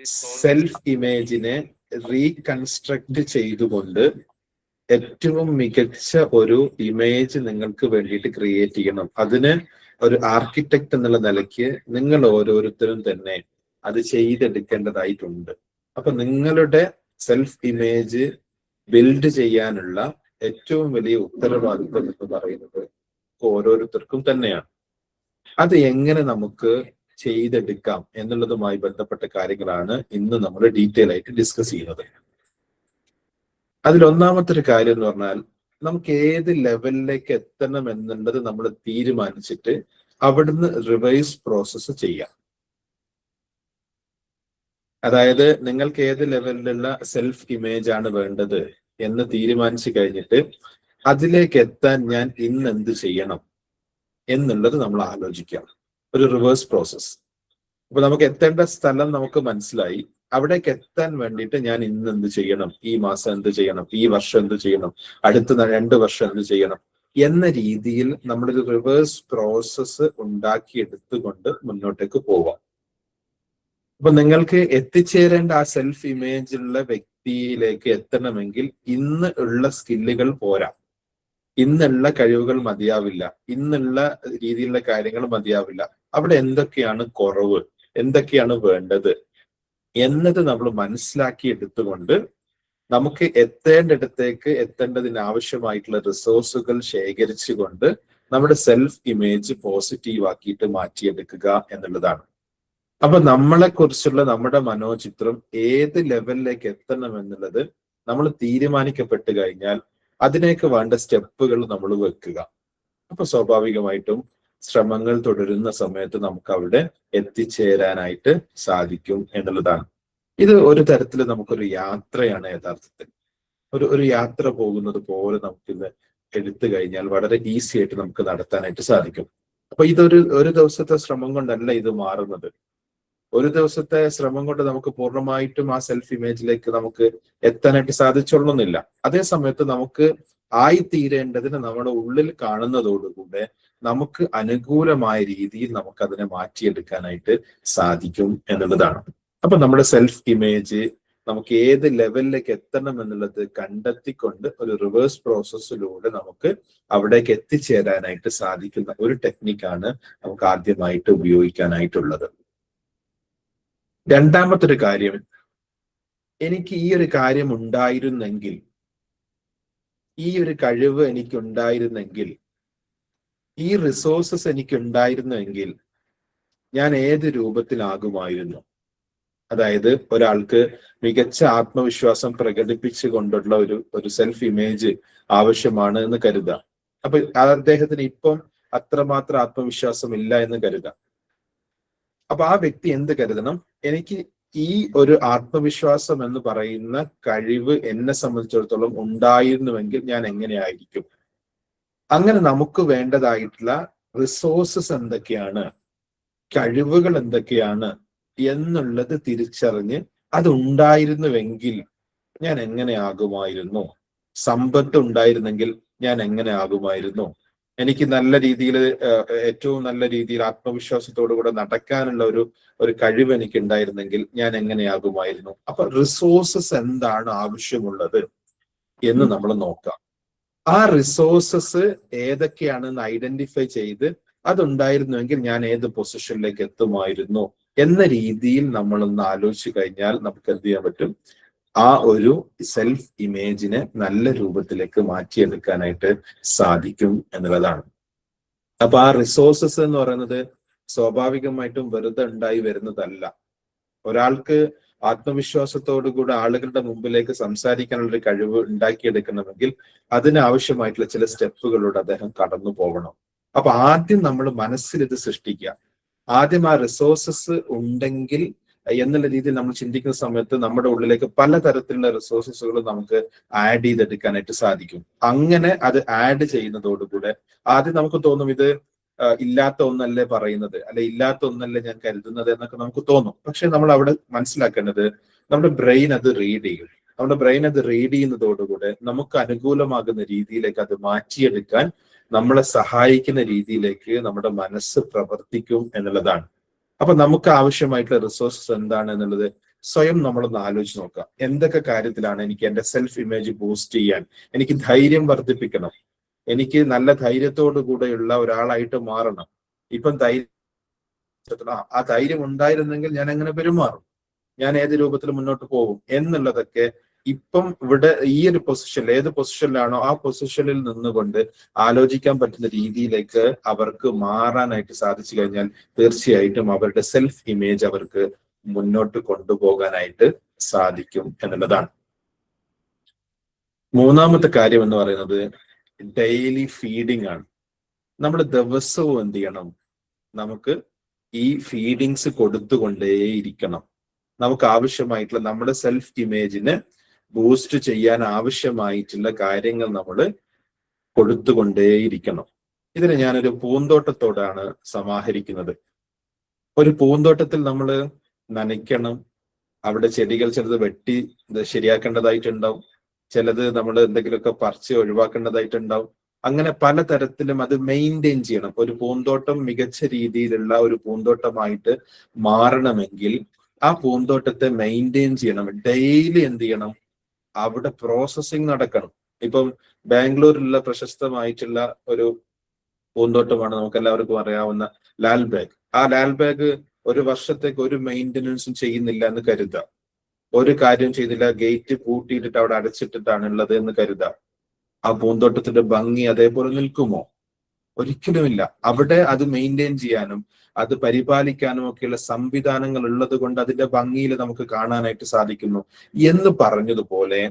Self ഇമേജിനെ reconstruct ചെയ്തുകൊണ്ട് ഏറ്റവും മികച്ച ഒരു ഇമേജ് നിങ്ങൾക്ക് വേണ്ടിയിട്ട് ക്രിയേറ്റ് ചെയ്യണം. അതിന് ഒരു ആർക്കിടെക്ട് എന്നുള്ള നിലയ്ക്ക് നിങ്ങൾ ഓരോരുത്തരും തന്നെ അത് ചെയ്തെടുക്കേണ്ടതായിട്ടുണ്ട്. അപ്പൊ നിങ്ങളുടെ സെൽഫ് ഇമേജ് ബിൽഡ് ചെയ്യാനുള്ള ഏറ്റവും വലിയ ഉത്തരവാദിത്വം എന്ന് പറയുന്നത് ഓരോരുത്തർക്കും തന്നെയാണ്. അത് എങ്ങനെ നമുക്ക് ചെയ്തെടുക്കാം എന്നുള്ളതുമായി ബന്ധപ്പെട്ട കാര്യങ്ങളാണ് ഇന്ന് നമ്മൾ ഡീറ്റെയിൽ ആയിട്ട് ഡിസ്കസ് ചെയ്യുന്നത്. അതിലൊന്നാമത്തെ ഒരു കാര്യം എന്ന് പറഞ്ഞാൽ, നമുക്ക് ഏത് ലെവലിലേക്ക് എത്തണം എന്നുള്ളത് നമ്മൾ തീരുമാനിച്ചിട്ട് അവിടുന്ന് റിവൈസ് പ്രോസസ്സ് ചെയ്യാം. അതായത് നിങ്ങൾക്ക് ഏത് ലെവലിലുള്ള സെൽഫ് ഇമേജ് ആണ് വേണ്ടത് എന്ന് തീരുമാനിച്ചു കഴിഞ്ഞിട്ട് അതിലേക്ക് എത്താൻ ഞാൻ ഇന്ന് എന്ത് ചെയ്യണം എന്നുള്ളത് നമ്മൾ ആലോചിക്കാം. ഒരു റിവേഴ്സ് പ്രോസസ്. അപ്പൊ നമുക്ക് എത്തേണ്ട സ്ഥലം നമുക്ക് മനസ്സിലായി. അവിടേക്ക് എത്താൻ വേണ്ടിയിട്ട് ഞാൻ ഇന്ന് എന്ത് ചെയ്യണം, ഈ മാസം എന്ത് ചെയ്യണം, ഈ വർഷം എന്ത് ചെയ്യണം, അടുത്ത 2 വർഷം എന്ത് ചെയ്യണം എന്ന രീതിയിൽ നമ്മളൊരു റിവേഴ്സ് പ്രോസസ്സ് ഉണ്ടാക്കിയെടുത്തുകൊണ്ട് മുന്നോട്ടേക്ക് പോവാം. അപ്പൊ നിങ്ങൾക്ക് എത്തിച്ചേരേണ്ട ആ സെൽഫ് ഇമേജ് ഉള്ള വ്യക്തിയിലേക്ക് എത്തണമെങ്കിൽ ഇന്ന് ഉള്ള സ്കില്ലുകൾ പോരാ, ഇന്നുള്ള കഴിവുകൾ മതിയാവില്ല, ഇന്നുള്ള രീതിയിലുള്ള കാര്യങ്ങൾ മതിയാവില്ല. അവിടെ എന്തൊക്കെയാണ് കുറവ്, എന്തൊക്കെയാണ് വേണ്ടത് എന്നത് നമ്മൾ മനസ്സിലാക്കി എടുത്തുകൊണ്ട് നമുക്ക് എത്തേണ്ടിടത്തേക്ക് എത്തേണ്ടതിന് ആവശ്യമായിട്ടുള്ള റിസോഴ്സുകൾ ശേഖരിച്ചുകൊണ്ട് നമ്മുടെ സെൽഫ് ഇമേജ് പോസിറ്റീവ് ആക്കിയിട്ട് മാറ്റിയെടുക്കുക എന്നുള്ളതാണ്. അപ്പൊ നമ്മളെ കുറിച്ചുള്ള നമ്മുടെ മനോചിത്രം ഏത് ലെവലിലേക്ക് എത്തണം എന്നുള്ളത് നമ്മൾ തീരുമാനിക്കപ്പെട്ട് കഴിഞ്ഞാൽ അതിനേക്ക് വേണ്ട സ്റ്റെപ്പുകൾ നമ്മൾ വെക്കുക. അപ്പൊ സ്വാഭാവികമായിട്ടും ശ്രമങ്ങൾ തുടരുന്ന സമയത്ത് നമുക്ക് അവിടെ എത്തിച്ചേരാനായിട്ട് സാധിക്കും എന്നുള്ളതാണ്. ഇത് ഒരു തരത്തിൽ നമുക്കൊരു യാത്രയാണ്. യഥാർത്ഥത്തിൽ ഒരു യാത്ര പോകുന്നത് പോലെ നമുക്കിത് എടുത്തു കഴിഞ്ഞാൽ വളരെ ഈസി ആയിട്ട് നമുക്ക് നടത്താനായിട്ട് സാധിക്കും. അപ്പൊ ഒരു ദിവസത്തെ ശ്രമം കൊണ്ടല്ല ഇത് മാറുന്നത്. ഒരു ദിവസത്തെ ശ്രമം കൊണ്ട് നമുക്ക് പൂർണ്ണമായിട്ടും ആ സെൽഫ് ഇമേജിലേക്ക് നമുക്ക് എത്താനായിട്ട് സാധിച്ചോളണമെന്നില്ല. അതേ സമയത്ത് നമുക്ക് ആയിത്തീരേണ്ടതിന് നമ്മുടെ ഉള്ളിൽ കാണുന്നതോടുകൂടെ നമുക്ക് അനുകൂലമായ രീതിയിൽ നമുക്ക് അതിനെ മാറ്റിയെടുക്കാനായിട്ട് സാധിക്കും എന്നുള്ളതാണ്. അപ്പൊ നമ്മുടെ സെൽഫ് ഇമേജ് നമുക്ക് ഏത് ലെവലിലേക്ക് എത്തണം എന്നുള്ളത് കണ്ടെത്തിക്കൊണ്ട് ഒരു റിവേഴ്സ് പ്രോസസ്സിലൂടെ നമുക്ക് അവിടേക്ക് എത്തിച്ചേരാനായിട്ട് സാധിക്കുന്ന ഒരു ടെക്നിക്കാണ് നമുക്ക് ആദ്യമായിട്ട് ഉപയോഗിക്കാനായിട്ടുള്ളത്. രണ്ടാമത്തെ ഒരു കാര്യം, എനിക്ക് ഈ ഒരു കാര്യം ഉണ്ടായിരുന്നെങ്കിൽ, ഈ ഒരു കഴിവ് എനിക്കുണ്ടായിരുന്നെങ്കിൽ, ഈ റിസോഴ്സസ് എനിക്കുണ്ടായിരുന്നെങ്കിൽ ഞാൻ ഏത് രൂപത്തിലാകുമായിരുന്നു. അതായത് ഒരാൾക്ക് മികച്ച ആത്മവിശ്വാസം പ്രകടിപ്പിച്ചുകൊണ്ടുള്ള ഒരു സെൽഫ് ഇമേജ് ആവശ്യമാണ് എന്ന് കരുതാം. അപ്പൊ അദ്ദേഹത്തിന് ഇപ്പം അത്രമാത്രം ആത്മവിശ്വാസം ഇല്ല എന്ന് കരുതാം. അപ്പൊ ആ വ്യക്തി എന്ത് കരുതണം, എനിക്ക് ഈ ഒരു ആത്മവിശ്വാസം എന്ന് പറയുന്ന കഴിവ് എന്നെ സംബന്ധിച്ചിടത്തോളം ഉണ്ടായിരുന്നുവെങ്കിൽ ഞാൻ എങ്ങനെയായിരിക്കും. അങ്ങനെ നമുക്ക് വേണ്ടതായിട്ടുള്ള റിസോഴ്സസ് എന്തൊക്കെയാണ്, കഴിവുകൾ എന്തൊക്കെയാണ് എന്നുള്ളത് തിരിച്ചറിഞ്ഞ് അത് ഉണ്ടായിരുന്നുവെങ്കിൽ ഞാൻ എങ്ങനെ ആകുമായിരുന്നു, സമ്പത്ത് ഉണ്ടായിരുന്നെങ്കിൽ ഞാൻ എങ്ങനെ ആകുമായിരുന്നു, എനിക്ക് നല്ല രീതിയിൽ ഏറ്റവും നല്ല രീതിയിൽ ആത്മവിശ്വാസത്തോടു കൂടെ നടക്കാനുള്ള ഒരു കഴിവ് എനിക്ക് ഉണ്ടായിരുന്നെങ്കിൽ ഞാൻ എങ്ങനെയാകുമായിരുന്നു. അപ്പൊ റിസോഴ്സസ് എന്താണ് ആവശ്യമുള്ളത് എന്ന് നമ്മൾ നോക്കാം. ആ റിസോഴ്സസ് ഏതൊക്കെയാണെന്ന് ഐഡന്റിഫൈ ചെയ്ത് അതുണ്ടായിരുന്നുവെങ്കിൽ ഞാൻ ഏത് പൊസിഷനിലേക്ക് എത്തുമായിരുന്നു എന്ന രീതിയിൽ നമ്മളൊന്ന് ആലോചിച്ചു കഴിഞ്ഞാൽ നമുക്ക് എന്ത് ചെയ്യാൻ പറ്റും, ആ ഒരു സെൽഫ് ഇമേജിനെ നല്ല രൂപത്തിലേക്ക് മാറ്റിയെടുക്കാനായിട്ട് സാധിക്കും എന്നുള്ളതാണ്. അപ്പൊ ആ റിസോഴ്സസ് എന്ന് പറയുന്നത് സ്വാഭാവികമായിട്ടും വെറുതെ ഉണ്ടായി വരുന്നതല്ല. ഒരാൾക്ക് ആത്മവിശ്വാസത്തോടുകൂടി ആളുകളുടെ മുമ്പിലേക്ക് സംസാരിക്കാനുള്ള ഒരു കഴിവ് ഉണ്ടാക്കിയെടുക്കണമെങ്കിൽ അതിനാവശ്യമായിട്ടുള്ള ചില സ്റ്റെപ്പുകളിലൂടെ അദ്ദേഹം കടന്നു പോകണം. അപ്പൊ ആദ്യം നമ്മൾ മനസ്സിൽ ഇത് സൃഷ്ടിക്കുക. ആദ്യം ആ റിസോഴ്സസ് ഉണ്ടെങ്കിൽ എന്നുള്ള രീതിയിൽ നമ്മൾ ചിന്തിക്കുന്ന സമയത്ത് നമ്മുടെ ഉള്ളിലേക്ക് പലതരത്തിലുള്ള റിസോഴ്സസുകൾ നമുക്ക് ആഡ് ചെയ്തെടുക്കാനായിട്ട് സാധിക്കും. അങ്ങനെ അത് ആഡ് ചെയ്യുന്നതോടുകൂടെ ആദ്യം നമുക്ക് തോന്നും ഇത് ഇല്ലാത്ത ഒന്നല്ലേ പറയുന്നത്, അല്ലെ ഇല്ലാത്ത ഒന്നല്ലേ ഞാൻ കരുതുന്നത് എന്നൊക്കെ നമുക്ക് തോന്നും. പക്ഷെ നമ്മൾ അവിടെ മനസ്സിലാക്കേണ്ടത് നമ്മുടെ ബ്രെയിൻ അത് റീഡ് ചെയ്യും. നമ്മുടെ ബ്രെയിൻ അത് റീഡ് ചെയ്യുന്നതോടുകൂടെ നമുക്ക് അനുകൂലമാകുന്ന രീതിയിലേക്ക് അത് മാറ്റിയെടുക്കാൻ നമ്മളെ സഹായിക്കുന്ന രീതിയിലേക്ക് നമ്മുടെ മനസ്സ് പ്രവർത്തിക്കും എന്നുള്ളതാണ്. അപ്പൊ നമുക്ക് ആവശ്യമായിട്ടുള്ള റിസോഴ്സസ് എന്താണ് എന്നുള്ളത് സ്വയം നമ്മളൊന്ന് ആലോചിച്ച് നോക്കാം. എന്തൊക്കെ കാര്യത്തിലാണ് എനിക്ക് എന്റെ സെൽഫ് ഇമേജ് ബൂസ്റ്റ് ചെയ്യാൻ, എനിക്ക് ധൈര്യം വർദ്ധിപ്പിക്കണം, എനിക്ക് നല്ല ധൈര്യത്തോടു കൂടെയുള്ള ഒരാളായിട്ട് മാറണം. ഇപ്പം ആ ധൈര്യം ഉണ്ടായിരുന്നെങ്കിൽ ഞാൻ എങ്ങനെ പെരുമാറും, ഞാൻ ഏത് രൂപത്തിൽ മുന്നോട്ട് പോകും എന്നുള്ളതൊക്കെ ഇപ്പം ഇവിടെ ഈ ഒരു പൊസിഷനിൽ, ഏത് പൊസിഷനിലാണോ ആ പൊസിഷനിൽ നിന്നുകൊണ്ട് ആലോചിക്കാൻ പറ്റുന്ന രീതിയിലേക്ക് അവർക്ക് മാറാനായിട്ട് സാധിച്ചു കഴിഞ്ഞാൽ തീർച്ചയായിട്ടും അവരുടെ സെൽഫ് ഇമേജ് അവർക്ക് മുന്നോട്ട് കൊണ്ടുപോകാനായിട്ട് സാധിക്കും എന്നുള്ളതാണ്. മൂന്നാമത്തെ കാര്യം എന്ന് പറയുന്നത് ഡെയിലി ഫീഡിംഗ് ആണ്. നമ്മൾ ദിവസവും എന്ത് ചെയ്യണം, നമുക്ക് ഈ ഫീഡിങ്സ് കൊടുത്തുകൊണ്ടേയിരിക്കണം. നമുക്ക് ആവശ്യമായിട്ടുള്ള നമ്മുടെ സെൽഫ് ഇമേജിനെ ബൂസ്റ്റ് ചെയ്യാൻ ആവശ്യമായിട്ടുള്ള കാര്യങ്ങൾ നമ്മൾ കൊടുത്തുകൊണ്ടേയിരിക്കണം. ഇതിനെ ഞാനൊരു പൂന്തോട്ടത്തോടാണ് സമാഹരിക്കുന്നത്. ഒരു പൂന്തോട്ടത്തിൽ നമ്മൾ നനയ്ക്കണം. അവിടെ ചെടികൾ ചിലത് വെട്ടി ശരിയാക്കേണ്ടതായിട്ടുണ്ടാവും, ചിലത് നമ്മൾ എന്തെങ്കിലുമൊക്കെ പറിച്ച് ഒഴിവാക്കേണ്ടതായിട്ടുണ്ടാവും. അങ്ങനെ പലതരത്തിലും അത് മെയിൻറ്റെയിൻ ചെയ്യണം. ഒരു പൂന്തോട്ടം മികച്ച രീതിയിലുള്ള ഒരു പൂന്തോട്ടമായിട്ട് മാറണമെങ്കിൽ ആ പൂന്തോട്ടത്തെ മെയിൻറ്റെയിൻ ചെയ്യണം. ഡെയിലി എന്ത് ചെയ്യണം, അവിടെ പ്രോസസ്സിങ് നടക്കണം. ഇപ്പം ബാംഗ്ലൂരിലുള്ള പ്രശസ്തമായിട്ടുള്ള ഒരു പൂന്തോട്ടമാണ് നമുക്ക് എല്ലാവർക്കും അറിയാവുന്ന ലാൽബാഗ്. ആ ലാൽബാഗ് ഒരു വർഷത്തേക്ക് ഒരു മെയിൻ്റനൻസും ചെയ്യുന്നില്ല എന്ന് കരുതാം. ഒരു കാര്യം ചെയ്തില്ല, ഗേറ്റ് പൂട്ടിയിട്ടിട്ട് അവിടെ അടച്ചിട്ടിട്ടാണ് ഉള്ളത് എന്ന് കരുതാം. ആ പൂന്തോട്ടത്തിന്റെ ഭംഗി അതേപോലെ നിൽക്കുമോ? ഒരിക്കലുമില്ല. അവിടെ അത് മെയിൻറ്റെയിൻ ചെയ്യാനും അത് പരിപാലിക്കാനും ഒക്കെയുള്ള സംവിധാനങ്ങൾ ഉള്ളത് കൊണ്ട് അതിന്റെ ഭംഗിയിൽ നമുക്ക് കാണാനായിട്ട് സാധിക്കുന്നു. എന്ന് പറഞ്ഞതുപോലെ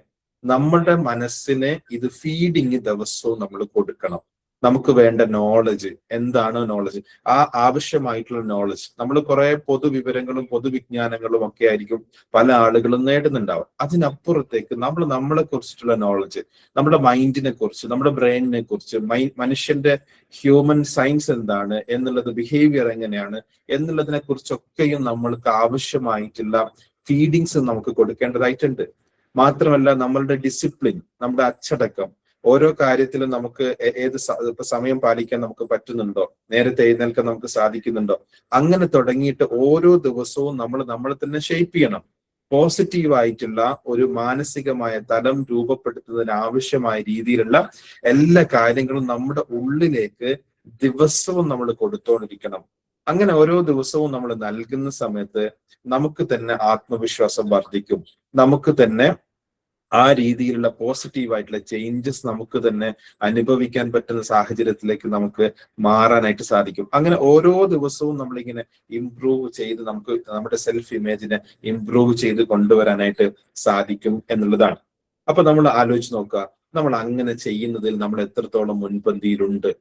നമ്മുടെ മനസ്സിനെ ഇത് ഫീഡിങ് ദിവസവും നമ്മൾ കൊടുക്കണം. നമുക്ക് വേണ്ട നോളജ് എന്താണ്? നോളജ്, ആ ആവശ്യമായിട്ടുള്ള നോളജ് നമ്മൾ കുറെ പൊതുവിവരങ്ങളും പൊതുവിജ്ഞാനങ്ങളും ഒക്കെ ആയിരിക്കും പല ആളുകളും നേടുന്നുണ്ടാവും. അതിനപ്പുറത്തേക്ക് നമ്മൾ നമ്മളെ കുറിച്ചിട്ടുള്ള നോളജ്, നമ്മുടെ മൈൻഡിനെ കുറിച്ച്, നമ്മുടെ ബ്രെയിനിനെ കുറിച്ച്, മനുഷ്യന്റെ ഹ്യൂമൻ സയൻസ് എന്താണ് എന്നുള്ളത്, ബിഹേവിയർ എങ്ങനെയാണ് എന്നുള്ളതിനെ കുറിച്ചൊക്കെയും നമ്മൾക്ക് ആവശ്യമായിട്ടുള്ള ഫീഡിങ്സ് നമുക്ക് കൊടുക്കേണ്ടതായിട്ടുണ്ട്. മാത്രമല്ല നമ്മളുടെ ഡിസിപ്ലിൻ, നമ്മുടെ അച്ചടക്കം, ഓരോ കാര്യത്തിലും നമുക്ക് ഇപ്പൊ സമയം പാലിക്കാൻ നമുക്ക് പറ്റുന്നുണ്ടോ, നേരത്തെ എഴുന്നേൽക്കാൻ നമുക്ക് സാധിക്കുന്നുണ്ടോ, അങ്ങനെ തുടങ്ങിയിട്ട് ഓരോ ദിവസവും നമ്മൾ നമ്മളെ തന്നെ ഷേപ്പ് ചെയ്യണം. പോസിറ്റീവായിട്ടുള്ള ഒരു മാനസികമായ തലം രൂപപ്പെടുത്തുന്നതിന് ആവശ്യമായ രീതിയിലുള്ള എല്ലാ കാര്യങ്ങളും നമ്മുടെ ഉള്ളിലേക്ക് ദിവസവും നമ്മൾ കൊടുത്തോണ്ടിരിക്കണം. അങ്ങനെ ഓരോ ദിവസവും നമ്മൾ നൽകുന്ന സമയത്ത് നമുക്ക് തന്നെ ആത്മവിശ്വാസം വർദ്ധിക്കും. നമുക്ക് തന്നെ ആ രീതിയിലുള്ള പോസിറ്റീവായിട്ടുള്ള ചേഞ്ചസ് നമുക്ക് തന്നെ അനുഭവിക്കാൻ പറ്റുന്ന സാഹചര്യത്തിലേക്ക് നമുക്ക് മാറാനായിട്ട് സാധിക്കും. അങ്ങനെ ഓരോ ദിവസവും നമ്മളിങ്ങനെ ഇംപ്രൂവ് ചെയ്ത് നമുക്ക് നമ്മുടെ സെൽഫ് ഇമേജിനെ ഇംപ്രൂവ് ചെയ്ത് കൊണ്ടുവരാനായിട്ട് സാധിക്കും എന്നുള്ളതാണ്. അപ്പൊ നമ്മൾ ആലോചിച്ച് നോക്കുക, നമ്മൾ അങ്ങനെ ചെയ്യുന്നതിൽ നമ്മൾ എത്രത്തോളം മുൻപന്തിയിലുണ്ട്,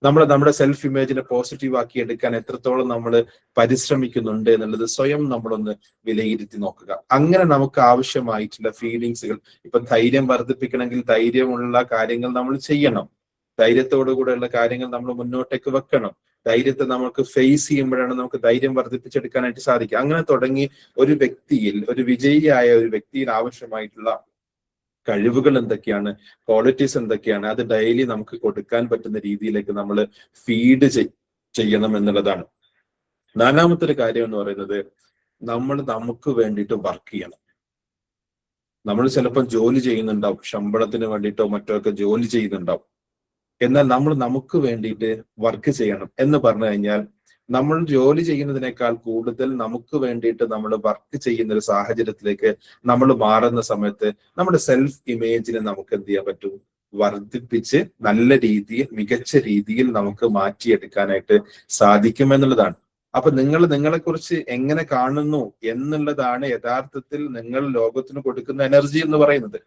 നമ്മുടെ സെൽഫ് ഇമേജിനെ പോസിറ്റീവ് ആക്കി എടുക്കാൻ എത്രത്തോളം നമ്മൾ പരിശ്രമിക്കുന്നുണ്ട് എന്നുള്ളത് സ്വയം നമ്മളൊന്ന് വിലയിരുത്തി നോക്കുക. അങ്ങനെ നമുക്ക് ആവശ്യമായിട്ടുള്ള ഫീലിങ്സുകൾ, ഇപ്പൊ ധൈര്യം വർദ്ധിപ്പിക്കണമെങ്കിൽ ധൈര്യമുള്ള കാര്യങ്ങൾ നമ്മൾ ചെയ്യണം. ധൈര്യത്തോടു കൂടെയുള്ള കാര്യങ്ങൾ നമ്മൾ മുന്നോട്ടേക്ക് വെക്കണം. ധൈര്യത്തെ നമുക്ക് ഫേസ് ചെയ്യുമ്പോഴാണ് നമുക്ക് ധൈര്യം വർദ്ധിപ്പിച്ചെടുക്കാനായിട്ട് സാധിക്കുക. അങ്ങനെ തുടങ്ങി ഒരു വ്യക്തിയിൽ, ഒരു വിജയിയായ ഒരു വ്യക്തിയിൽ ആവശ്യമായിട്ടുള്ള കഴിവുകൾ എന്തൊക്കെയാണ്, ക്വാളിറ്റീസ് എന്തൊക്കെയാണ്, അത് ഡെയിലി നമുക്ക് കൊടുക്കാൻ പറ്റുന്ന രീതിയിലേക്ക് നമ്മൾ ഫീഡ് ചെയ്യണം എന്നുള്ളതാണ്. നാലാമത്തെ ഒരു കാര്യം എന്ന് പറയുന്നത് നമ്മൾ നമുക്ക് വേണ്ടിയിട്ട് വർക്ക് ചെയ്യണം. നമ്മൾ ചിലപ്പോൾ ജോലി ചെയ്യുന്നുണ്ടാവും, ശമ്പളത്തിന് വേണ്ടിയിട്ടോ മറ്റോ ഒക്കെ ജോലി ചെയ്യുന്നുണ്ടാവും. എന്നാൽ നമ്മൾ നമുക്ക് വേണ്ടിയിട്ട് വർക്ക് ചെയ്യണം എന്ന് പറഞ്ഞു കഴിഞ്ഞാൽ നമ്മൾ ജോലി ചെയ്യുന്നതിനേക്കാൾ കൂടുതൽ നമുക്ക് വേണ്ടിയിട്ട് നമ്മൾ വർക്ക് ചെയ്യുന്ന ഒരു സാഹചര്യത്തിലേക്ക് നമ്മൾ മാറുന്ന സമയത്ത് നമ്മുടെ സെൽഫ് ഇമേജിനെ നമുക്ക് എന്ത് ചെയ്യാൻ പറ്റും, വർദ്ധിപ്പിച്ച് നല്ല രീതിയിൽ, മികച്ച രീതിയിൽ നമുക്ക് മാറ്റിയെടുക്കാനായിട്ട് സാധിക്കും എന്നുള്ളതാണ്. അപ്പൊ നിങ്ങളെ കുറിച്ച് എങ്ങനെ കാണുന്നു എന്നുള്ളതാണ് യഥാർത്ഥത്തിൽ നിങ്ങൾ ലോകത്തിന് കൊടുക്കുന്ന എനർജി എന്ന് പറയുന്നത്.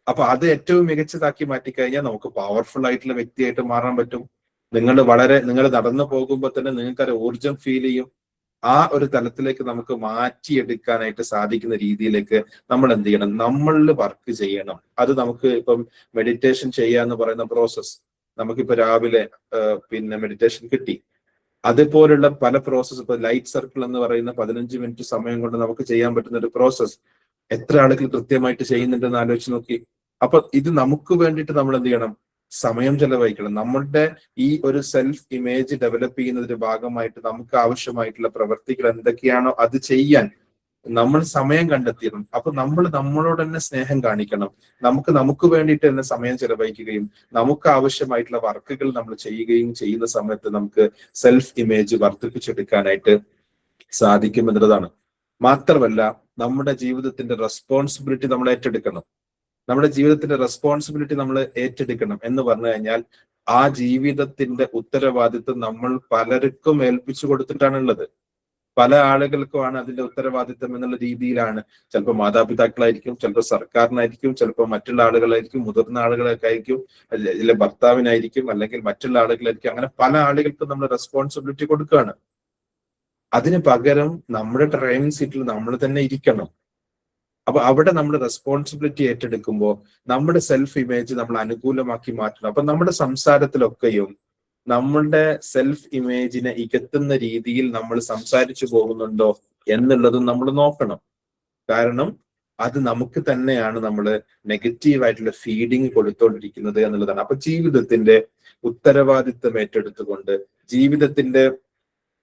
അപ്പൊ അത് ഏറ്റവും മികച്ചതാക്കി മാറ്റിക്കഴിഞ്ഞാൽ നമുക്ക് പവർഫുൾ ആയിട്ടുള്ള വ്യക്തിയായിട്ട് മാറാൻ പറ്റും. നിങ്ങൾ നടന്നു പോകുമ്പോൾ തന്നെ നിങ്ങൾക്ക് ഒരു ഊർജം ഫീൽ ചെയ്യും. ആ ഒരു തലത്തിലേക്ക് നമുക്ക് മാറ്റിയെടുക്കാനായിട്ട് സാധിക്കുന്ന രീതിയിലേക്ക് നമ്മൾ എന്ത് ചെയ്യണം, നമ്മളിൽ വർക്ക് ചെയ്യണം. അത് നമുക്ക് ഇപ്പം മെഡിറ്റേഷൻ ചെയ്യാന്ന് പറയുന്ന പ്രോസസ്സ്, നമുക്കിപ്പോ രാവിലെ മെഡിറ്റേഷൻ കിട്ടി, അതുപോലുള്ള പല പ്രോസസ്സ്, ഇപ്പൊ ലൈറ്റ് സർക്കിൾ എന്ന് പറയുന്ന 15 മിനിറ്റ് സമയം കൊണ്ട് നമുക്ക് ചെയ്യാൻ പറ്റുന്ന ഒരു പ്രോസസ്സ് എത്ര ആളുകൾ കൃത്യമായിട്ട് ചെയ്യുന്നുണ്ടെന്ന് ആലോചിച്ച് നോക്കി. അപ്പൊ ഇത് നമുക്ക് വേണ്ടിയിട്ട് നമ്മൾ എന്ത് ചെയ്യണം, സമയം ചെലവഴിക്കണം. നമ്മളുടെ ഈ ഒരു സെൽഫ് ഇമേജ് ഡെവലപ്പ് ചെയ്യുന്നതിന്റെ ഭാഗമായിട്ട് നമുക്ക് ആവശ്യമായിട്ടുള്ള പ്രവർത്തികൾ എന്തൊക്കെയാണോ അത് ചെയ്യാൻ നമ്മൾ സമയം കണ്ടെത്തിയണം. അപ്പൊ നമ്മൾ നമ്മളോട് തന്നെ സ്നേഹം കാണിക്കണം. നമുക്ക് വേണ്ടിയിട്ട് തന്നെ സമയം ചെലവഴിക്കുകയും നമുക്ക് ആവശ്യമായിട്ടുള്ള വർക്കുകൾ നമ്മൾ ചെയ്യുകയും ചെയ്യുന്ന സമയത്ത് നമുക്ക് സെൽഫ് ഇമേജ് വർദ്ധിപ്പിച്ചെടുക്കാനായിട്ട് സാധിക്കും എന്നുള്ളതാണ്. മാത്രമല്ല, നമ്മുടെ ജീവിതത്തിന്റെ റെസ്പോൺസിബിലിറ്റി നമ്മൾ ഏറ്റെടുക്കണം. നമ്മുടെ ജീവിതത്തിന്റെ റെസ്പോൺസിബിലിറ്റി നമ്മൾ ഏറ്റെടുക്കണം എന്ന് പറഞ്ഞു കഴിഞ്ഞാൽ ആ ജീവിതത്തിന്റെ ഉത്തരവാദിത്വം നമ്മൾ പലർക്കും ഏൽപ്പിച്ചു കൊടുത്തിട്ടാണുള്ളത്. പല ആളുകൾക്കുമാണ് അതിന്റെ ഉത്തരവാദിത്വം എന്നുള്ള രീതിയിലാണ്. ചിലപ്പോൾ മാതാപിതാക്കളായിരിക്കും, ചിലപ്പോൾ സർക്കാരിനായിരിക്കും, ചിലപ്പോൾ മറ്റുള്ള ആളുകളായിരിക്കും, മുതിർന്ന ആളുകളൊക്കെ ആയിരിക്കും, അല്ലെങ്കിൽ ഭർത്താവിനായിരിക്കും, അല്ലെങ്കിൽ മറ്റുള്ള ആളുകളായിരിക്കും. അങ്ങനെ പല ആളുകൾക്കും നമ്മൾ റെസ്പോൺസിബിലിറ്റി കൊടുക്കുകയാണ്. അതിന് പകരം നമ്മുടെ ഡ്രൈവിംഗ് സീറ്റിൽ നമ്മൾ തന്നെ ഇരിക്കണം. അപ്പൊ അവിടെ നമ്മൾ റെസ്പോൺസിബിലിറ്റി ഏറ്റെടുക്കുമ്പോൾ നമ്മുടെ സെൽഫ് ഇമേജ് നമ്മൾ അനുകൂലമാക്കി മാറ്റണം. അപ്പൊ നമ്മുടെ സംസാരത്തിലൊക്കെയും നമ്മളുടെ സെൽഫ് ഇമേജിനെ ഇകത്തുന്ന രീതിയിൽ നമ്മൾ സംസാരിച്ചു പോകുന്നുണ്ടോ എന്നുള്ളതും നമ്മൾ നോക്കണം. കാരണം അത് നമുക്ക് തന്നെയാണ് നമ്മൾ നെഗറ്റീവായിട്ടുള്ള ഫീഡിങ് കൊടുത്തോണ്ടിരിക്കുന്നത് എന്നുള്ളതാണ്. അപ്പൊ ജീവിതത്തിന്റെ ഉത്തരവാദിത്വം ഏറ്റെടുത്തുകൊണ്ട്, ജീവിതത്തിന്റെ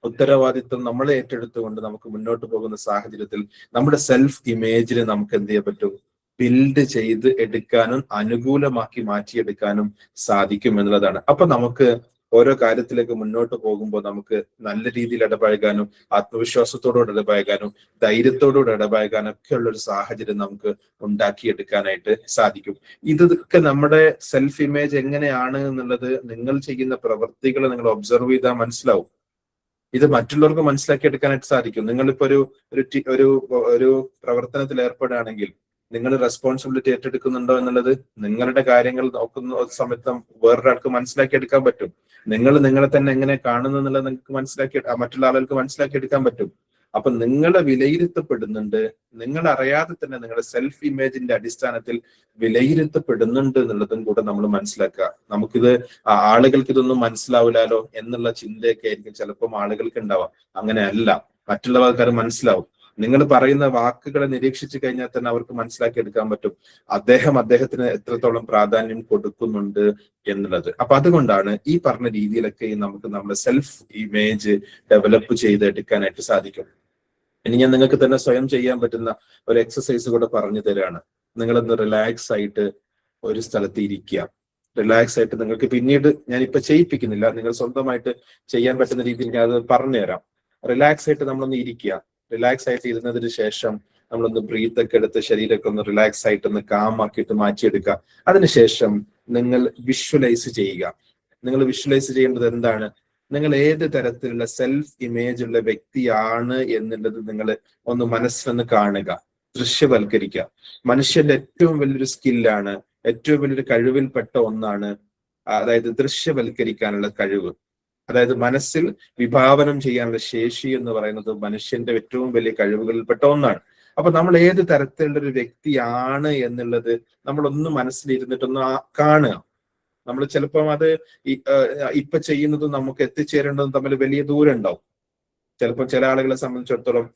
ഉത്തരവാദിത്വം നമ്മൾ ഏറ്റെടുത്തുകൊണ്ട് നമുക്ക് മുന്നോട്ട് പോകുന്ന സാഹചര്യത്തിൽ നമ്മുടെ സെൽഫ് ഇമേജിനെ നമുക്ക് എന്ത് ചെയ്യാൻ പറ്റും? ബിൽഡ് ചെയ്ത് എടുക്കാനും അനുകൂലമാക്കി മാറ്റിയെടുക്കാനും സാധിക്കും എന്നുള്ളതാണ്. അപ്പൊ നമുക്ക് ഓരോ കാര്യത്തിലേക്ക് മുന്നോട്ട് പോകുമ്പോൾ നമുക്ക് നല്ല രീതിയിൽ ഇടപഴകാനും, ആത്മവിശ്വാസത്തോടുകൂടി ഇടപഴകാനും, ധൈര്യത്തോടുകൂടി ഇടപഴകാനും ഒക്കെ ഉള്ള ഒരു സാഹചര്യം നമുക്ക് ഉണ്ടാക്കിയെടുക്കാനായിട്ട് സാധിക്കും. ഇതൊക്കെ നമ്മുടെ സെൽഫ് ഇമേജ് എങ്ങനെയാണ് എന്നുള്ളത് നിങ്ങൾ ചെയ്യുന്ന പ്രവൃത്തികൾ നിങ്ങൾ ഒബ്സർവ് ചെയ്താൽ മനസ്സിലാവും. ഇത് മറ്റുള്ളവർക്ക് മനസ്സിലാക്കി എടുക്കാനായിട്ട് സാധിക്കും. നിങ്ങളിപ്പോ ഒരു ഒരു പ്രവർത്തനത്തിൽ ഏർപ്പെടുകയാണെങ്കിൽ നിങ്ങൾ റെസ്പോൺസിബിലിറ്റി ഏറ്റെടുക്കുന്നുണ്ടോ എന്നുള്ളത് നിങ്ങളുടെ കാര്യങ്ങൾ നോക്കുന്ന സമയത്ത് വേറൊരാൾക്ക് മനസ്സിലാക്കി എടുക്കാൻ പറ്റും. നിങ്ങളെ തന്നെ എങ്ങനെ കാണുന്നു എന്നുള്ളത് നിങ്ങൾക്ക് മറ്റുള്ള ആളുകൾക്ക് മനസ്സിലാക്കി എടുക്കാൻ പറ്റും. അപ്പൊ നിങ്ങൾ വിലയിരുത്തപ്പെടുന്നുണ്ട്, നിങ്ങൾ അറിയാതെ തന്നെ നിങ്ങളുടെ സെൽഫ് ഇമേജിന്റെ അടിസ്ഥാനത്തിൽ വിലയിരുത്തപ്പെടുന്നുണ്ട് എന്നുള്ളതും കൂടെ നമ്മൾ മനസ്സിലാക്കുക. നമുക്കിത് ആളുകൾക്ക് ഇതൊന്നും മനസ്സിലാവില്ലാലോ എന്നുള്ള ചിന്തയൊക്കെ ആയിരിക്കും ചിലപ്പം ആളുകൾക്ക് ഉണ്ടാവാം. അങ്ങനെയല്ല, മറ്റുള്ള ആൾക്കാർ മനസ്സിലാവും. നിങ്ങൾ പറയുന്ന വാക്കുകളെ നിരീക്ഷിച്ചു കഴിഞ്ഞാൽ തന്നെ അവർക്ക് മനസ്സിലാക്കി എടുക്കാൻ പറ്റും അദ്ദേഹത്തിന് എത്രത്തോളം പ്രാധാന്യം കൊടുക്കുന്നുണ്ട് എന്നുള്ളത്. അപ്പൊ അതുകൊണ്ടാണ് ഈ പറഞ്ഞ രീതിയിലൊക്കെ നമുക്ക് നമ്മുടെ സെൽഫ് ഇമേജ് ഡെവലപ്പ് ചെയ്തെടുക്കാനായിട്ട് സാധിക്കും. ഇനി ഞാൻ നിങ്ങൾക്ക് തന്നെ സ്വയം ചെയ്യാൻ പറ്റുന്ന ഒരു എക്സസൈസ് കൂടെ പറഞ്ഞു തരാണ്. നിങ്ങളൊന്ന് റിലാക്സ് ആയിട്ട് ഒരു സ്ഥലത്ത് ഇരിക്കുക. റിലാക്സ് ആയിട്ട് നിങ്ങൾക്ക് പിന്നീട് ഞാനിപ്പോ ചെയ്യിപ്പിക്കുന്നില്ല, നിങ്ങൾ സ്വന്തമായിട്ട് ചെയ്യാൻ പറ്റുന്ന രീതിയിൽ ഞാൻ അത് പറഞ്ഞുതരാം. റിലാക്സ് ആയിട്ട് നമ്മളൊന്ന് ഇരിക്കുക. റിലാക്സ് ആയിട്ട് ഇരുന്നതിന് ശേഷം നമ്മളൊന്ന് ബ്രീത്തൊക്കെ എടുത്ത് ശരീരമൊക്കെ ഒന്ന് റിലാക്സ് ആയിട്ട് ഒന്ന് കാമാക്കിയിട്ട് മാറ്റിയെടുക്കുക. അതിനുശേഷം നിങ്ങൾ വിഷ്വലൈസ് ചെയ്യുക. നിങ്ങൾ വിഷ്വലൈസ് ചെയ്യേണ്ടത് എന്താണ്? നിങ്ങൾ ഏത് തരത്തിലുള്ള സെൽഫ് ഇമേജ് ഉള്ള വ്യക്തിയാണ് എന്നുള്ളത് നിങ്ങൾ ഒന്ന് മനസ്സിലൊന്ന് കാണുക, ദൃശ്യവൽക്കരിക്കുക. മനുഷ്യന്റെ ഏറ്റവും വലിയൊരു സ്കില്ലാണ്, ഏറ്റവും വലിയൊരു കഴിവിൽപ്പെട്ട ഒന്നാണ്, അതായത് ദൃശ്യവൽക്കരിക്കാനുള്ള കഴിവ്. അതായത് മനസ്സിൽ വിഭാവനം ചെയ്യാനുള്ള ശേഷി എന്ന് പറയുന്നത് മനുഷ്യന്റെ ഏറ്റവും വലിയ കഴിവുകളിൽപ്പെട്ട ഒന്നാണ്. അപ്പൊ നമ്മൾ ഏത് തരത്തിലുള്ള ഒരു വ്യക്തിയാണ് എന്നുള്ളത് നമ്മളൊന്ന് മനസ്സിലിരുന്നിട്ടൊന്ന് കാണുക. നമ്മൾ ചിലപ്പം അത് ഇപ്പൊ ചെയ്യുന്നതും നമുക്ക് എത്തിച്ചേരേണ്ടതും തമ്മിൽ വലിയ ദൂരം ഉണ്ടാവും. ചിലപ്പോൾ ചില ആളുകളെ സംബന്ധിച്ചിടത്തോളം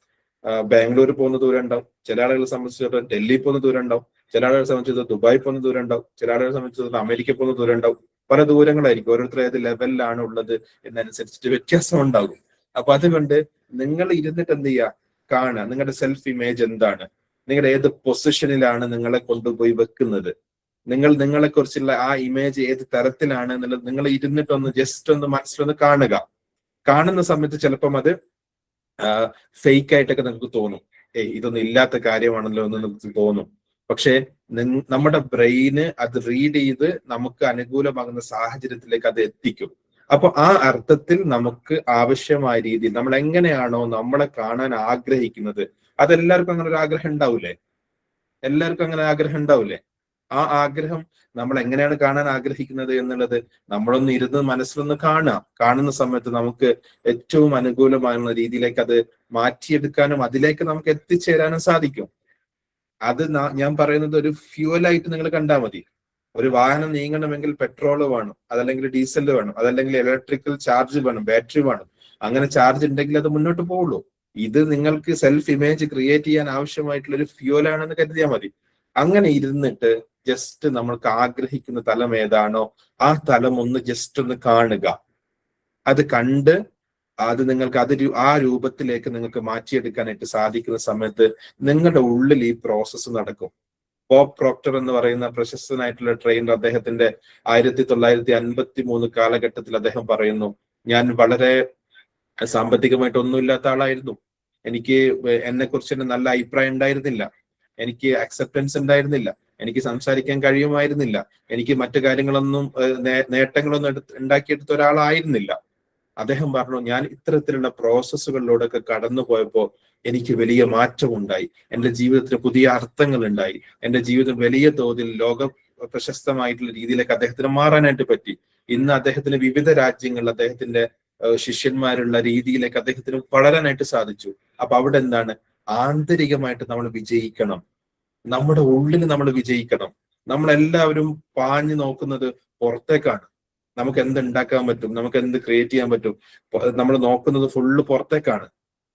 ബാംഗ്ലൂർ പോകുന്ന ദൂരം ഉണ്ടാവും, ചില ആളുകളെ സംബന്ധിച്ചിടത്തോളം ഡൽഹി പോകുന്ന ദൂരം ഉണ്ടാവും, ചില ആളുകളെ സംബന്ധിച്ചിടത്തോളം ദുബായ് പോകുന്ന ദൂരം ഉണ്ടാവും, ചില ആളുകളെ സംബന്ധിച്ചിടത്തോളം അമേരിക്ക പോകുന്ന ദൂരം ഉണ്ടാവും. പല ദൂരങ്ങളായിരിക്കും. ഓരോരുത്തർ ഏത് ലെവലിലാണ് ഉള്ളത് എന്നനുസരിച്ചിട്ട് വ്യത്യാസം ഉണ്ടാകും. അപ്പൊ അതുകൊണ്ട് നിങ്ങൾ ഇരുന്നിട്ട് എന്ത് ചെയ്യുക? കാണുക നിങ്ങളുടെ സെൽഫ് ഇമേജ് എന്താണ്, നിങ്ങളുടെ ഏത് പൊസിഷനിലാണ് നിങ്ങളെ കൊണ്ടുപോയി വെക്കുന്നത്, നിങ്ങളെ കുറിച്ചുള്ള ആ ഇമേജ് ഏത് തരത്തിലാണ് എന്നുള്ളത് നിങ്ങൾ ഇരുന്നിട്ടൊന്ന് ജസ്റ്റ് ഒന്ന് മനസ്സിലൊന്ന് കാണുക. കാണുന്ന സമയത്ത് ചിലപ്പം അത് ഫേക്ക് ആയിട്ടൊക്കെ നിങ്ങൾക്ക് തോന്നും. ഇതൊന്നും ഇല്ലാത്ത കാര്യമാണല്ലോ എന്ന് നമുക്ക് തോന്നും. പക്ഷെ നമ്മുടെ ബ്രെയിന് അത് റീഡ് ചെയ്ത് നമുക്ക് അനുകൂലമാകുന്ന സാഹചര്യത്തിലേക്ക് അത് എത്തിക്കും. അപ്പൊ ആ അർത്ഥത്തിൽ നമുക്ക് ആവശ്യമായ രീതിയിൽ നമ്മൾ എങ്ങനെയാണോ നമ്മളെ കാണാൻ ആഗ്രഹിക്കുന്നത്, അതെല്ലാവർക്കും അങ്ങനെ ഒരു ആഗ്രഹം ഉണ്ടാവൂലേ? എല്ലാവർക്കും അങ്ങനെ ആഗ്രഹം ഉണ്ടാവൂലേ? ആ ആഗ്രഹം നമ്മൾ എങ്ങനെയാണ് കാണാൻ ആഗ്രഹിക്കുന്നത് എന്നുള്ളത് നമ്മളൊന്ന് ഇരുന്ന് മനസ്സിലൊന്ന് കാണുന്ന സമയത്ത് നമുക്ക് ഏറ്റവും അനുകൂലമാകുന്ന രീതിയിലേക്ക് അത് മാറ്റിയെടുക്കാനും അതിലേക്ക് നമുക്ക് എത്തിച്ചേരാനും സാധിക്കും. അത് ഞാൻ പറയുന്നത് ഒരു ഫ്യൂവലായിട്ട് നിങ്ങൾ കണ്ടാൽ മതി. ഒരു വാഹനം നീങ്ങണമെങ്കിൽ പെട്രോൾ വേണം, അതല്ലെങ്കിൽ ഡീസൽ വേണം, അതല്ലെങ്കിൽ ഇലക്ട്രിക്കൽ ചാർജ് വേണം, ബാറ്ററി വേണം. അങ്ങനെ ചാർജ് ഉണ്ടെങ്കിൽ അത് മുന്നോട്ട് പോകുള്ളൂ. ഇത് നിങ്ങൾക്ക് സെൽഫ് ഇമേജ് ക്രിയേറ്റ് ചെയ്യാൻ ആവശ്യമായിട്ടുള്ള ഒരു ഫ്യൂവലാണെന്ന് കരുതിയാൽ മതി. അങ്ങനെ ഇരുന്നിട്ട് ജസ്റ്റ് നമ്മൾക്ക് ആഗ്രഹിക്കുന്ന തലം ഏതാണോ ആ തലം ഒന്ന് ജസ്റ്റ് ഒന്ന് കാണുക. അത് കണ്ട് അത് നിങ്ങൾക്ക് ആ രൂപത്തിലേക്ക് നിങ്ങൾക്ക് മാറ്റിയെടുക്കാനായിട്ട് സാധിക്കുന്ന സമയത്ത് നിങ്ങളുടെ ഉള്ളിൽ ഈ പ്രോസസ്സ് നടക്കും. ബോബ് പ്രോക്ടർ എന്ന് പറയുന്ന പ്രശസ്തനായിട്ടുള്ള ട്രെയിനർ, അദ്ദേഹത്തിന്റെ 1953 കാലഘട്ടത്തിൽ അദ്ദേഹം പറയുന്നു, ഞാൻ വളരെ സാമ്പത്തികമായിട്ട് ഒന്നുമില്ലാത്ത ആളായിരുന്നു. എനിക്ക് എന്നെ കുറിച്ച് തന്നെ നല്ല അഭിപ്രായം ഉണ്ടായിരുന്നില്ല. എനിക്ക് അക്സെപ്റ്റൻസ് ഉണ്ടായിരുന്നില്ല. എനിക്ക് സംസാരിക്കാൻ കഴിയുമായിരുന്നില്ല. എനിക്ക് മറ്റു കാര്യങ്ങളൊന്നും നേട്ടങ്ങളൊന്നും ഉണ്ടാക്കിയെടുത്ത ഒരാളായിരുന്നില്ല. അദ്ദേഹം പറഞ്ഞു, ഞാൻ ഇത്തരത്തിലുള്ള പ്രോസസ്സുകളിലൂടെ ഒക്കെ കടന്നു പോയപ്പോ എനിക്ക് വലിയ മാറ്റമുണ്ടായി. എൻ്റെ ജീവിതത്തിന് പുതിയ അർത്ഥങ്ങൾ ഉണ്ടായി. എൻ്റെ ജീവിതം വലിയ തോതിൽ ലോക പ്രശസ്തമായിട്ടുള്ള രീതിയിലേക്ക് അദ്ദേഹത്തിന് മാറാനായിട്ട് പറ്റി. ഇന്ന് അദ്ദേഹത്തിന് വിവിധ രാജ്യങ്ങളിൽ അദ്ദേഹത്തിന്റെ ശിഷ്യന്മാരുള്ള രീതിയിലേക്ക് അദ്ദേഹത്തിന് വളരാനായിട്ട് സാധിച്ചു. അപ്പൊ അവിടെ എന്താണ്? ആന്തരികമായിട്ട് നമ്മൾ വിജയിക്കണം. നമ്മുടെ ഉള്ളിൽ നമ്മൾ വിജയിക്കണം. നമ്മളെല്ലാവരും പാഞ്ഞു നോക്കുന്നത് പുറത്തേക്കാണ്. നമുക്ക് എന്ത് ഉണ്ടാക്കാൻ പറ്റും, നമുക്ക് എന്ത് ക്രിയേറ്റ് ചെയ്യാൻ പറ്റും, നമ്മൾ നോക്കുന്നത് ഫുള്ള് പുറത്തേക്കാണ്.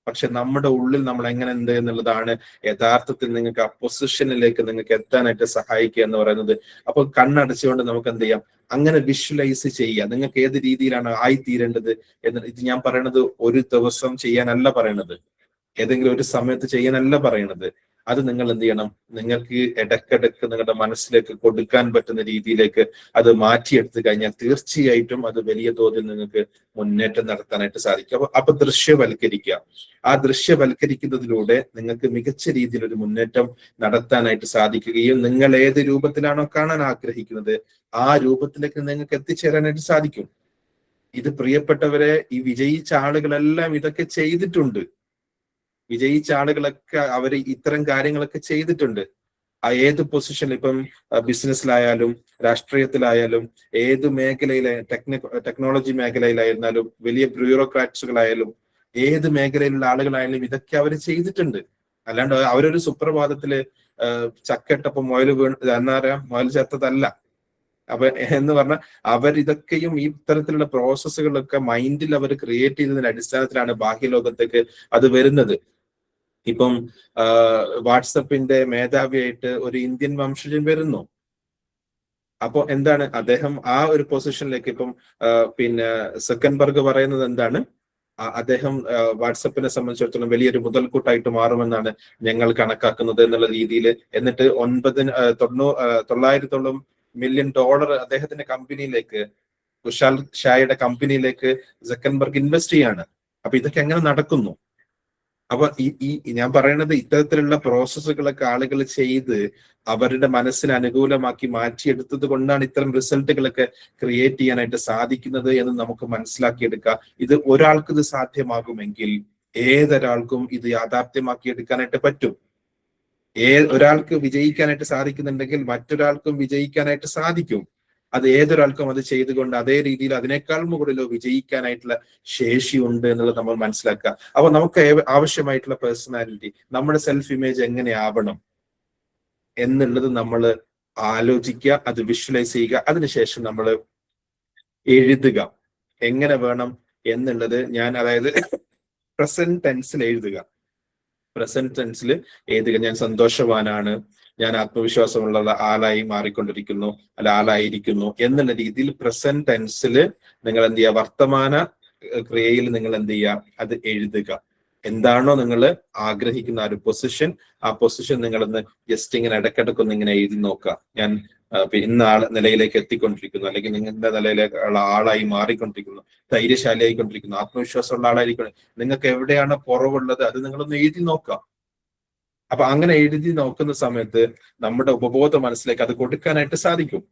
പക്ഷെ നമ്മുടെ ഉള്ളിൽ നമ്മൾ എങ്ങനെ ഉണ്ട് എന്നുള്ളതാണ് യഥാർത്ഥത്തിൽ നിങ്ങൾക്ക് ആ പൊസിഷനിലേക്ക് നിങ്ങൾക്ക് എത്താനായിട്ട് സഹായിക്കുക എന്ന് പറയുന്നത്. അപ്പോൾ കണ്ണടച്ചുകൊണ്ട് നമുക്ക് എന്ത് ചെയ്യാം? അങ്ങനെ വിഷ്വലൈസ് ചെയ്യുക. നിങ്ങൾക്ക് ഏത് രീതിയിലാണ് ആയിത്തീരേണ്ടത് എന്ന്. ഇത് ഞാൻ പറയണത് ഒരു ദിവസം ചെയ്യാനല്ല പറയണത്, ഏതെങ്കിലും ഒരു സമയത്ത് ചെയ്യാനല്ല പറയണത്. അത് നിങ്ങൾ എന്ത് ചെയ്യണം? നിങ്ങൾക്ക് ഇടക്കിടക്ക് നിങ്ങളുടെ മനസ്സിലേക്ക് കൊടുക്കാൻ പറ്റുന്ന രീതിയിലേക്ക് അത് മാറ്റിയെടുത്തു കഴിഞ്ഞാൽ തീർച്ചയായിട്ടും അത് വലിയ തോതിൽ നിങ്ങൾക്ക് മുന്നേറ്റം നടത്താനായിട്ട് സാധിക്കും. അപ്പൊ ദൃശ്യവൽക്കരിക്കുക. ആ ദൃശ്യവൽക്കരിക്കുന്നതിലൂടെ നിങ്ങൾക്ക് മികച്ച രീതിയിൽ ഒരു മുന്നേറ്റം നടത്താനായിട്ട് സാധിക്കുകയും നിങ്ങൾ ഏത് രൂപത്തിലാണോ കാണാൻ ആഗ്രഹിക്കുന്നത് ആ രൂപത്തിലേക്ക് നിങ്ങൾക്ക് എത്തിച്ചേരാനായിട്ട് സാധിക്കും. ഇത് പ്രിയപ്പെട്ടവരെ, ഈ വിജയിച്ച ആളുകളെല്ലാം ഇതൊക്കെ ചെയ്തിട്ടുണ്ട്. വിജയിച്ച ആളുകളൊക്കെ അവർ ഇത്തരം കാര്യങ്ങളൊക്കെ ചെയ്തിട്ടുണ്ട്. ഏത് പൊസിഷനിൽ, ഇപ്പം ബിസിനസ്സിലായാലും രാഷ്ട്രീയത്തിലായാലും ഏത് മേഖലയിലെ ടെക്നോളജി മേഖലയിലായിരുന്നാലും വലിയ ബ്യൂറോക്രാറ്റ്സുകളായാലും ഏത് മേഖലയിലുള്ള ആളുകളായാലും ഇതൊക്കെ അവർ ചെയ്തിട്ടുണ്ട്. അല്ലാണ്ട് അവരൊരു സുപ്രഭാതത്തില് ചക്കട്ടപ്പം മുയൽ എന്താ പറയാ, മുയൽ ചത്തതല്ല. അപ്പൊ എന്ന് പറഞ്ഞാൽ അവരിതൊക്കെയും ഈ ഇത്തരത്തിലുള്ള പ്രോസസ്സുകളൊക്കെ മൈൻഡിൽ അവർ ക്രിയേറ്റ് ചെയ്തതിന്റെ അടിസ്ഥാനത്തിലാണ് ബാഹ്യലോകത്തേക്ക് അത് വരുന്നത്. ഇപ്പം വാട്സപ്പിന്റെ മേധാവിയായിട്ട് ഒരു ഇന്ത്യൻ വംശജൻ വരുന്നു. അപ്പൊ എന്താണ് അദ്ദേഹം ആ ഒരു പൊസിഷനിലേക്ക് ഇപ്പം സക്കൻബർഗ് പറയുന്നത് എന്താണ്? അദ്ദേഹം വാട്സപ്പിനെ സംബന്ധിച്ചിടത്തോളം വലിയൊരു മുതൽക്കൂട്ടായിട്ട് മാറുമെന്നാണ് ഞങ്ങൾ കണക്കാക്കുന്നത് എന്നുള്ള രീതിയിൽ. എന്നിട്ട് 900 മില്യൺ ഡോളർ അദ്ദേഹത്തിന്റെ കമ്പനിയിലേക്ക്, കുശാൽ ഷായുടെ കമ്പനിയിലേക്ക് സക്കൻബർഗ് ഇൻവെസ്റ്റ് ചെയ്യാണ്. അപ്പൊ ഇതൊക്കെ എങ്ങനെ നടക്കുന്നു? അപ്പൊ ഈ ഞാൻ പറയുന്നത് ഇത്തരത്തിലുള്ള പ്രോസസ്സുകളൊക്കെ ആളുകൾ ചെയ്ത് അവരുടെ മനസ്സിന് അനുകൂലമാക്കി മാറ്റിയെടുത്തത് കൊണ്ടാണ് ഇത്തരം റിസൾട്ടുകളൊക്കെ ക്രിയേറ്റ് ചെയ്യാനായിട്ട് സാധിക്കുന്നത് എന്ന് നമുക്ക് മനസ്സിലാക്കിയെടുക്കുക. ഇത് ഒരാൾക്ക് ഇത് സാധ്യമാകുമെങ്കിൽ ഏതൊരാൾക്കും ഇത് യാഥാർത്ഥ്യമാക്കി എടുക്കാനായിട്ട് പറ്റും. ഒരാൾക്ക് വിജയിക്കാനായിട്ട് സാധിക്കുന്നുണ്ടെങ്കിൽ മറ്റൊരാൾക്കും വിജയിക്കാനായിട്ട് സാധിക്കും. അത് ഏതൊരാൾക്കും അത് ചെയ്തുകൊണ്ട് അതേ രീതിയിൽ അതിനേക്കാൾ മുകളിലോ വിജയിക്കാനായിട്ടുള്ള ശേഷിയുണ്ട് എന്നുള്ളത് നമ്മൾ മനസ്സിലാക്കുക. അപ്പൊ നമുക്ക് ആവശ്യമായിട്ടുള്ള പേഴ്സണാലിറ്റി, നമ്മുടെ സെൽഫ് ഇമേജ് എങ്ങനെയാവണം എന്നുള്ളത് നമ്മൾ ആലോചിക്കുക, അത് വിഷ്വലൈസ് ചെയ്യുക. അതിനുശേഷം നമ്മൾ എഴുതുക എങ്ങനെ വേണം എന്നുള്ളത്. അതായത് പ്രസന്റ് ടെൻസിൽ എഴുതുക. പ്രസന്റ് ടെൻസിൽ എഴുതുക. ഞാൻ സന്തോഷവാനാണ്, ഞാൻ ആത്മവിശ്വാസമുള്ള ആളായി മാറിക്കൊണ്ടിരിക്കുന്നു, അല്ല ആളായിരിക്കുന്നു എന്നുള്ള രീതിയിൽ പ്രസന്റ് ടെൻസിൽ നിങ്ങൾ എന്ത് ചെയ്യുക? വർത്തമാന ക്രിയയിൽ നിങ്ങൾ എന്ത് ചെയ്യുക? അത് എഴുതുക. എന്താണോ നിങ്ങൾ ആഗ്രഹിക്കുന്ന ആ ഒരു പൊസിഷൻ, ആ പൊസിഷൻ നിങ്ങളൊന്ന് ജസ്റ്റ് ഇങ്ങനെ ഇടയ്ക്കിടയ്ക്കൊന്ന് ഇങ്ങനെ എഴുതി നോക്കുക. ഞാൻ ഇന്ന നിലയിലേക്ക് എത്തിക്കൊണ്ടിരിക്കുന്നു, അല്ലെങ്കിൽ നിങ്ങളുടെ നിലയിലേക്കുള്ള ആളായി മാറിക്കൊണ്ടിരിക്കുന്നു, ധൈര്യശാലിയായിക്കൊണ്ടിരിക്കുന്നു, ആത്മവിശ്വാസമുള്ള ആളായിരിക്കണം. നിങ്ങൾക്ക് എവിടെയാണ് കുറവുള്ളത് അത് നിങ്ങളൊന്ന് എഴുതി നോക്കുക. അപ്പൊ അങ്ങനെ എഴുതി നോക്കുന്ന സമയത്ത് നമ്മുടെ ഉപബോധ മനസ്സിലേക്ക് അത് കൊടുക്കാനായിട്ട് സാധിക്കും.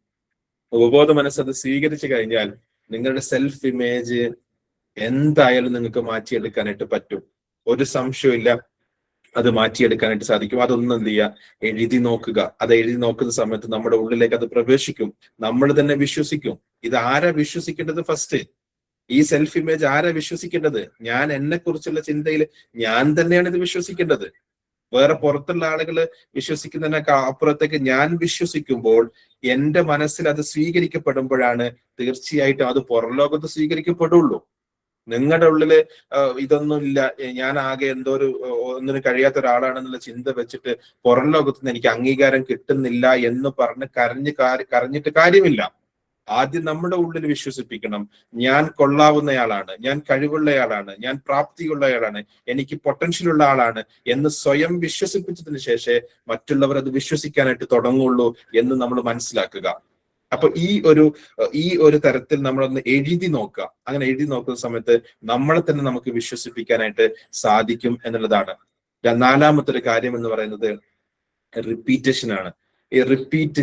ഉപബോധ മനസ്സ് അത് സ്വീകരിച്ചു കഴിഞ്ഞാൽ നിങ്ങളുടെ സെൽഫ് ഇമേജ് എന്തായാലും നിങ്ങൾക്ക് മാറ്റിയെടുക്കാനായിട്ട് പറ്റും. ഒരു സംശയമില്ല, അത് മാറ്റിയെടുക്കാനായിട്ട് സാധിക്കും. അതൊന്നും എന്ത് ചെയ്യുക? എഴുതി നോക്കുക. അത് എഴുതി നോക്കുന്ന സമയത്ത് നമ്മുടെ ഉള്ളിലേക്ക് അത് പ്രവേശിക്കും. നമ്മൾ തന്നെ വിശ്വസിക്കും. ഇത് ആരാ വിശ്വസിക്കേണ്ടത്? ഫസ്റ്റ് ഈ സെൽഫ് ഇമേജ് ആരാ വിശ്വസിക്കേണ്ടത്? ഞാൻ എന്നെ കുറിച്ചുള്ള ചിന്തയിൽ ഞാൻ തന്നെയാണ് ഇത് വിശ്വസിക്കേണ്ടത്. വേറെ പുറത്തുള്ള ആളുകൾ വിശ്വസിക്കുന്നതിനൊക്കെ അപ്പുറത്തേക്ക് ഞാൻ വിശ്വസിക്കുമ്പോൾ എന്റെ മനസ്സിൽ അത് സ്വീകരിക്കപ്പെടുമ്പോഴാണ് തീർച്ചയായിട്ടും അത് പുറം ലോകത്ത് സ്വീകരിക്കപ്പെടുള്ളൂ. നിങ്ങളുടെ ഉള്ളില് ഇതൊന്നും ഇല്ല, ഞാൻ ആകെ എന്തോ ഒന്നിനും കഴിയാത്ത ഒരാളാണെന്നുള്ള ചിന്ത വെച്ചിട്ട് പുറം ലോകത്തുനിന്ന് എനിക്ക് അംഗീകാരം കിട്ടുന്നില്ല എന്ന് പറഞ്ഞ് കരഞ്ഞിട്ട് കാര്യമില്ല. ആദ്യം നമ്മുടെ ഉള്ളിൽ വിശ്വസിപ്പിക്കണം, ഞാൻ കൊള്ളാവുന്നയാളാണ്, ഞാൻ കഴിവുള്ളയാളാണ്, ഞാൻ പ്രാപ്തിയുള്ളയാളാണ്, എനിക്ക് പൊട്ടൻഷ്യൽ ഉള്ള ആളാണ് എന്ന് സ്വയം വിശ്വസിപ്പിച്ചതിന് ശേഷമേ മറ്റുള്ളവർ അത് വിശ്വസിക്കാനായിട്ട് തുടങ്ങുള്ളൂ എന്ന് നമ്മൾ മനസ്സിലാക്കുക. അപ്പൊ ഈ ഒരു തരത്തിൽ നമ്മളൊന്ന് എഴുതി നോക്കുക. അങ്ങനെ എഴുതി നോക്കുന്ന സമയത്ത് നമ്മളെ തന്നെ നമുക്ക് വിശ്വസിപ്പിക്കാനായിട്ട് സാധിക്കും എന്നുള്ളതാണ്. നാലാമത്തെ ഒരു കാര്യം എന്ന് പറയുന്നത് റിപ്പീറ്റേഷൻ ആണ്. ഈ റിപ്പീറ്റ്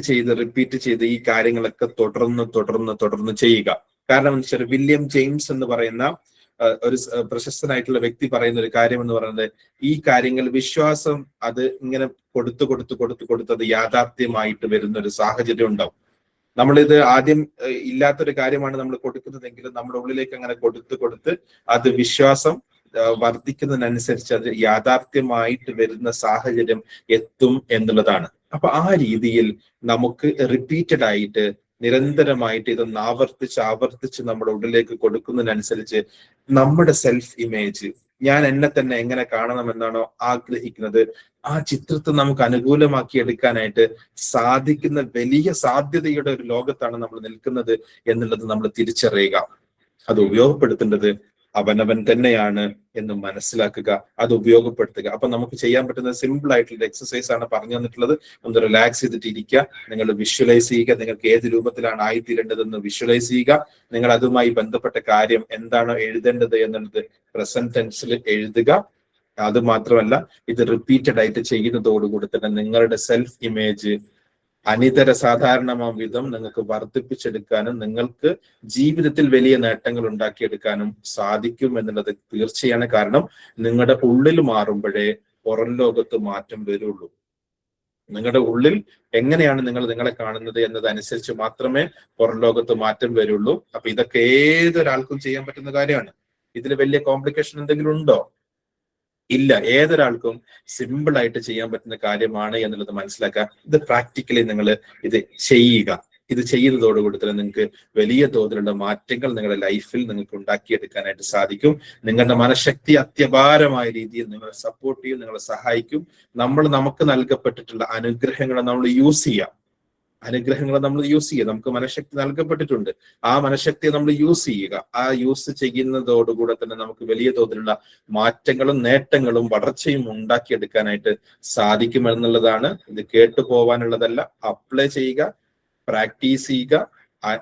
ചെയ്ത് ഈ കാര്യങ്ങളൊക്കെ തുടർന്ന് ചെയ്യുക. കാരണം എന്താ വെച്ചാൽ വില്യം ജെയിംസ് എന്ന് പറയുന്ന ഒരു പ്രശസ്തനായിട്ടുള്ള വ്യക്തി പറയുന്ന ഒരു കാര്യം എന്ന് പറയുന്നത്, ഈ കാര്യങ്ങൾ വിശ്വാസം അത് ഇങ്ങനെ കൊടുത്ത് അത് യാഥാർത്ഥ്യമായിട്ട് വരുന്ന ഒരു സാഹചര്യം ഉണ്ടാവും. നമ്മളിത് ആദ്യം ഇല്ലാത്തൊരു കാര്യമാണ് നമ്മൾ കൊടുക്കുന്നതെങ്കിലും നമ്മുടെ ഉള്ളിലേക്ക് അങ്ങനെ കൊടുത്ത് അത് വിശ്വാസം വർദ്ധിക്കുന്നതിനനുസരിച്ച് അത് യാഥാർത്ഥ്യമായിട്ട് വരുന്ന സാഹചര്യം എത്തും എന്നുള്ളതാണ്. അപ്പൊ ആ രീതിയിൽ നമുക്ക് റിപ്പീറ്റഡ് ആയിട്ട് നിരന്തരമായിട്ട് ഇതൊന്ന് ആവർത്തിച്ച് നമ്മുടെ ഉള്ളിലേക്ക് കൊടുക്കുന്നതിനനുസരിച്ച് നമ്മുടെ സെൽഫ് ഇമേജ്, ഞാൻ എന്നെ തന്നെ എങ്ങനെ കാണണമെന്നാണോ ആഗ്രഹിക്കുന്നത് ആ ചിത്രത്തെ നമുക്ക് അനുകൂലമാക്കി എടുക്കാനായിട്ട് സാധിക്കുന്ന വലിയ സാധ്യതയുടെ ഒരു ലോകത്താണ് നമ്മൾ നിൽക്കുന്നത് എന്നുള്ളത് നമ്മൾ തിരിച്ചറിയുക. അത് ഉപയോഗപ്പെടുത്തേണ്ടത് അവനവൻ തന്നെയാണ് എന്ന് മനസ്സിലാക്കുക, അത് ഉപയോഗപ്പെടുത്തുക. അപ്പൊ നമുക്ക് ചെയ്യാൻ പറ്റുന്ന സിമ്പിൾ ആയിട്ടുള്ള എക്സസൈസ് ആണ് പറഞ്ഞു തന്നിട്ടുള്ളത്. ഒന്ന് റിലാക്സ് ചെയ്തിട്ട് ഇരിക്കുക, നിങ്ങൾ വിഷ്വലൈസ് ചെയ്യുക, നിങ്ങൾക്ക് ഏത് രൂപത്തിലാണ് ആയിത്തീരേണ്ടതെന്ന് വിഷ്വലൈസ് ചെയ്യുക. നിങ്ങൾ അതുമായി ബന്ധപ്പെട്ട കാര്യം എന്താണോ എഴുതേണ്ടത് എന്നുള്ളത് പ്രസന്റ് ടെൻസിൽ എഴുതുക. അത് മാത്രമല്ല, ഇത് റിപ്പീറ്റഡ് ആയിട്ട് ചെയ്യുന്നതോടുകൂടി തന്നെ നിങ്ങളുടെ സെൽഫ് ഇമേജ് അനിതര സാധാരണമാം വിധം നിങ്ങൾക്ക് വർദ്ധിപ്പിച്ചെടുക്കാനും നിങ്ങൾക്ക് ജീവിതത്തിൽ വലിയ നേട്ടങ്ങൾ ഉണ്ടാക്കിയെടുക്കാനും സാധിക്കും എന്നുള്ളത് തീർച്ചയാണ്. കാരണം നിങ്ങളുടെ ഉള്ളിൽ മാറുമ്പോഴേ പുറം ലോകത്ത് മാറ്റം വരുള്ളൂ. നിങ്ങളുടെ ഉള്ളിൽ എങ്ങനെയാണ് നിങ്ങളെ കാണുന്നത് എന്നതനുസരിച്ച് മാത്രമേ പുറം ലോകത്ത് മാറ്റം വരുള്ളൂ. അപ്പൊ ഇതൊക്കെ ഏതൊരാൾക്കും ചെയ്യാൻ പറ്റുന്ന കാര്യമാണ്. ഇതിൽ വലിയ കോംപ്ലിക്കേഷൻ എന്തെങ്കിലും ഉണ്ടോ? ഇല്ല. ഏതൊരാൾക്കും സിമ്പിൾ ആയിട്ട് ചെയ്യാൻ പറ്റുന്ന കാര്യമാണ് എന്നുള്ളത് മനസ്സിലാക്കുക. ഇത് പ്രാക്ടിക്കലി നിങ്ങൾ ഇത് ചെയ്യുക. ഇത് ചെയ്യുന്നതോടുകൂടി തന്നെ നിങ്ങൾക്ക് വലിയ തോതിലുള്ള മാറ്റങ്ങൾ നിങ്ങളുടെ ലൈഫിൽ നിങ്ങൾക്ക് ഉണ്ടാക്കിയെടുക്കാനായിട്ട് സാധിക്കും. നിങ്ങളുടെ മനഃശക്തി അത്യപാരമായ രീതിയിൽ നിങ്ങളെ സപ്പോർട്ട് ചെയ്യും, നിങ്ങളെ സഹായിക്കും. നമുക്ക് നൽകപ്പെട്ടിട്ടുള്ള അനുഗ്രഹങ്ങളെ നമ്മൾ യൂസ് ചെയ്യുക. നമുക്ക് മനഃശക്തി നൽകപ്പെട്ടിട്ടുണ്ട്. ആ മനഃശക്തിയെ നമ്മൾ യൂസ് ചെയ്യുക. ആ യൂസ് ചെയ്യുന്നതോടുകൂടെ തന്നെ നമുക്ക് വലിയ തോതിലുള്ള മാറ്റങ്ങളും നേട്ടങ്ങളും വളർച്ചയും ഉണ്ടാക്കിയെടുക്കാനായിട്ട് സാധിക്കുമെന്നുള്ളതാണ്. ഇത് കേട്ടു പോവാനുള്ളതല്ല, അപ്ലൈ ചെയ്യുക, പ്രാക്ടീസ് ചെയ്യുക.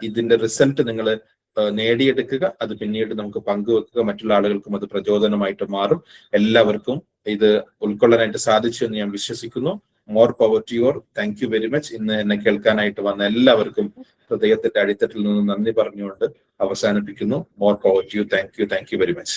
ഇതിന്റെ റിസൾട്ട് നിങ്ങൾ നേടിയെടുക്കുക. അത് പിന്നീട് നമുക്ക് പങ്കുവെക്കുക. മറ്റുള്ള ആളുകൾക്കും അത് പ്രചോദനമായിട്ട് മാറും. എല്ലാവർക്കും ഇത് ഉൾക്കൊള്ളാനായിട്ട് സാധിച്ചു എന്ന് ഞാൻ വിശ്വസിക്കുന്നു. More power to your. Thank you very much. ഇന്ന് എന്നെ കേൾക്കാനായിട്ട് വന്ന എല്ലാവർക്കും ഹൃദയത്തിന്റെ അടിത്തട്ടിൽ നിന്ന് നന്ദി പറഞ്ഞുകൊണ്ട് അവസാനിപ്പിക്കുന്നു. More power to you. Thank you very much.